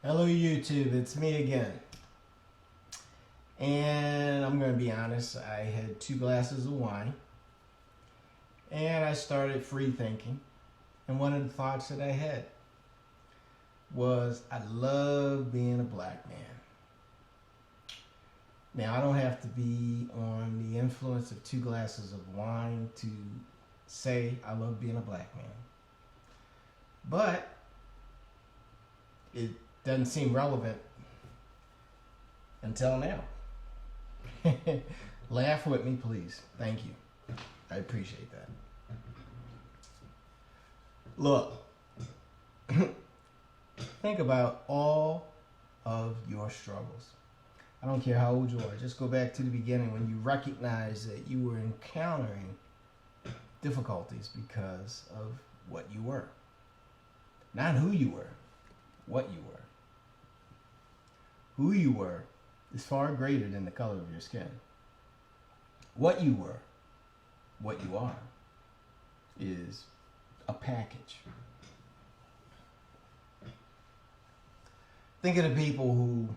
Hello YouTube, it's me again. And I'm going to be honest, I had 2 glasses of wine and I started free thinking. And one of the thoughts that I had was, I love being a black man. Now, I don't have to be on the influence of 2 glasses of wine to say I love being a black man. But it doesn't seem relevant until now. Laugh with me, please. Thank you. I appreciate that. Look, think about all of your struggles. I don't care how old you are. Just go back to the beginning when you recognize that you were encountering difficulties because of what you were. Not who you were, what you were. Who you were is far greater than the color of your skin. What you were, what you are, is a package. Think of the people who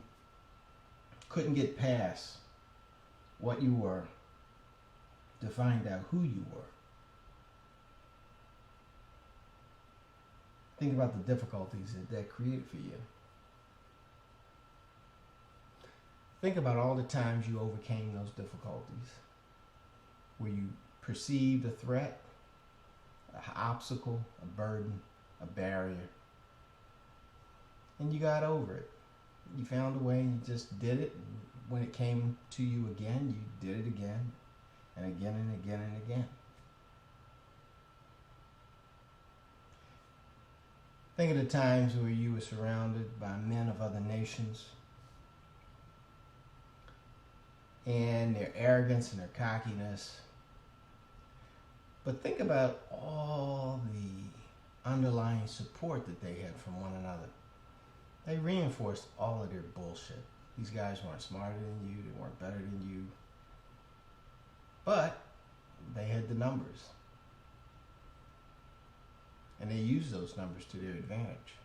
couldn't get past what you were to find out who you were. Think about the difficulties that created for you. Think about all the times you overcame those difficulties, where you perceived a threat, an obstacle, a burden, a barrier, and you got over it. You found a way and you just did it. And when it came to you again, you did it again and again and again and again. Think of the times where you were surrounded by men of other nations and their arrogance and their cockiness. But think about all the underlying support that they had from one another. They reinforced all of their bullshit. These guys weren't smarter than you, they weren't better than you. But they had the numbers. And they used those numbers to their advantage.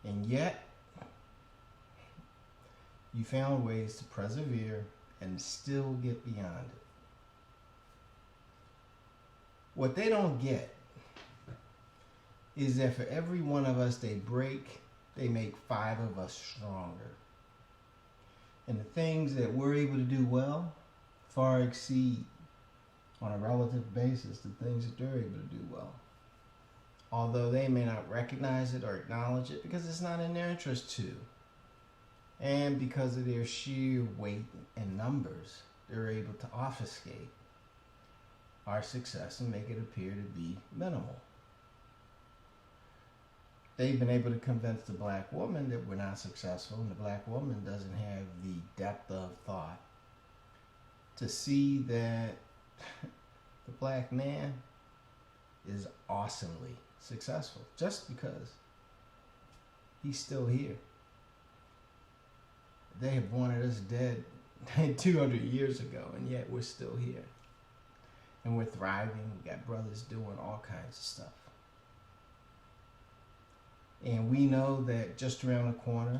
And yet, you found ways to persevere and still get beyond it. What they don't get is that for every one of us they break, they make 5 of us stronger. And the things that we're able to do well far exceed, on a relative basis, the things that they're able to do well. Although they may not recognize it or acknowledge it because it's not in their interest to. And because of their sheer weight and numbers, they're able to obfuscate our success and make it appear to be minimal. They've been able to convince the black woman that we're not successful, and the black woman doesn't have the depth of thought to see that the black man is awesomely successful just because he's still here. They have wanted us dead 200 years ago, and yet we're still here. And we're thriving. We got brothers doing all kinds of stuff. And we know that just around the corner,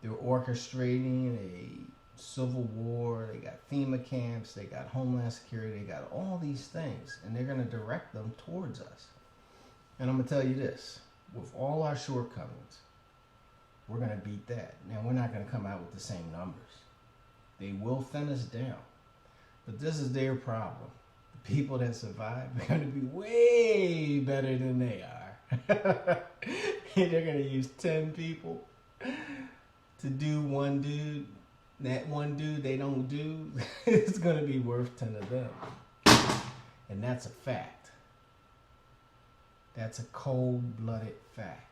they're orchestrating a civil war. They got FEMA camps. They got Homeland Security. They got all these things. And they're going to direct them towards us. And I'm going to tell you this. With all our shortcomings, we're going to beat that. Now, we're not going to come out with the same numbers. They will thin us down. But this is their problem. The people that survive are going to be way better than they are. They're going to use 10 people to do one dude. That one dude they don't do, it's going to be worth 10 of them. And that's a fact. That's a cold-blooded fact.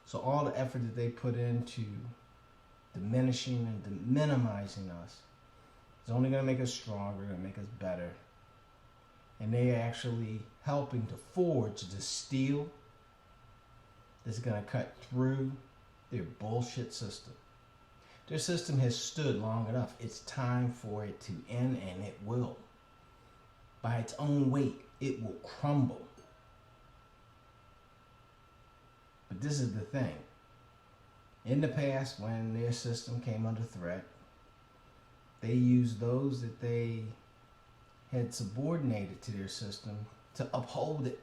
So all the effort that they put into diminishing and minimizing us is only going to make us stronger, going to make us better. And they are actually helping to forge the steel that's going to cut through their bullshit system. Their system has stood long enough. It's time for it to end, and it will. By its own weight, it will crumble. But this is the thing. In the past, when their system came under threat, they used those that they had subordinated to their system to uphold it.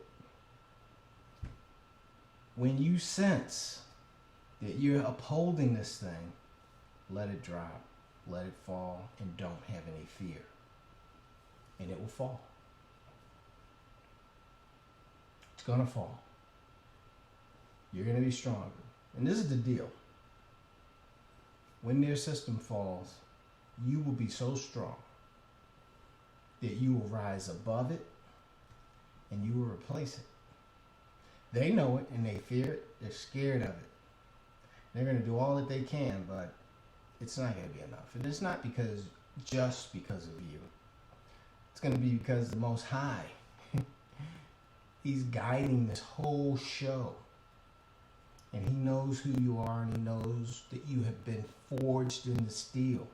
When you sense that you're upholding this thing, let it drop, let it fall, and don't have any fear. And it will fall. It's going to fall. You're going to be stronger. And this is the deal. When their system falls, you will be so strong that you will rise above it and you will replace it. They know it and they fear it. They're scared of it. They're going to do all that they can, but it's not going to be enough. And it's not just because of you. It's going to be because the Most High, He's guiding this whole show. And He knows who you are, and He knows that you have been forged in the steel.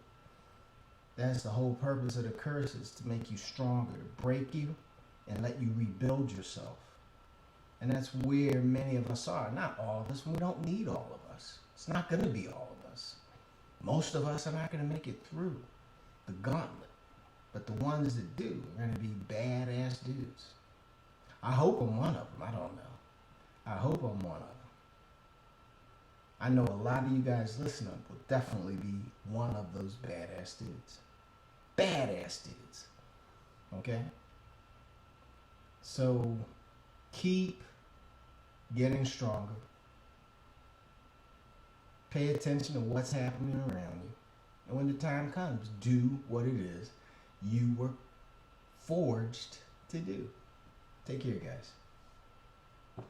That's the whole purpose of the curses, to make you stronger, to break you and let you rebuild yourself. And that's where many of us are. Not all of us. We don't need all of us. It's not going to be all of us. Most of us are not going to make it through the gauntlet. But the ones that do are going to be badass dudes. I hope I'm one of them. I don't know. I hope I'm one of them. I know a lot of you guys listening will definitely be one of those badass dudes. Badass dudes. Okay? So keep getting stronger. Pay attention to what's happening around you. And when the time comes, do what it is you were forged to do. Take care, guys.